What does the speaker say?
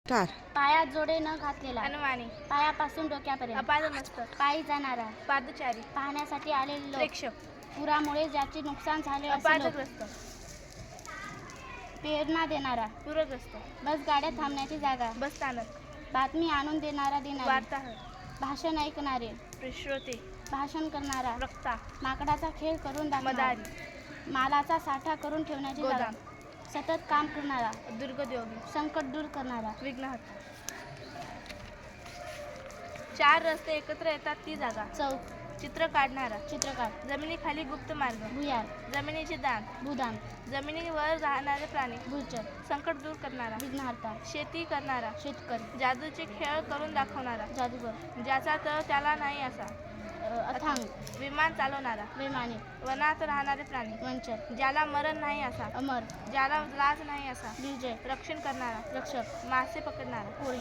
Star पायात जोडे न घातलेला, अनवाणी, पायापासून डोक्यापर्यंत, अपादमस्तक, पायी जाणारा, पादचारी, पाहण्यासाठी आलेले लोक, प्रेक्षक, पुरामुळे ज्याचे नुकसान झाले असे लोक, अपादग्रस्त, प्रेरणा देणारा, पूरग्रस्त, बसगाड्या थांबण्याची जागा, बसस्थानक, बातमी आणून देणारी, वार्ताहर, भाषण ऐकणारे, श्रोते, भाषण करणारा, वक्ता, माकडाचा खेळ करून दाखवणारा, मदारी, मालाचा साठा करून ठेवण्याची जागा, गोदाम, सतत काम करणारा, दुर्गोद्योगी, संकट दूर करणारा, विघ्नहर्ता. 4 रस्ते एकत्र येतात ती जागा, चौक, चित्र काढणारा, चित्रकार, जमिनीखाली गुप्त मार्ग, भुयार, जमिनीचे दान, भूदान, जमिनीवर राहणारे प्राणी, भूचर, संकट दूर करणारा, विघ्नहर्ता, शेती करणारा, शेतकरी, जादूचे खेळ करून दाखवणारा, जादूगर, ज्याचा तळ त्याला नाही असा, अथांग, विमान चालवणारा, वैमानिक, वनात राहणारे प्राणी, वंचक, ज्याला मरण नाही असा, अमर, ज्याला लाज नाही असा, विजय, रक्षण करणारा, रक्षक, मासे पकडणारा, कोळी,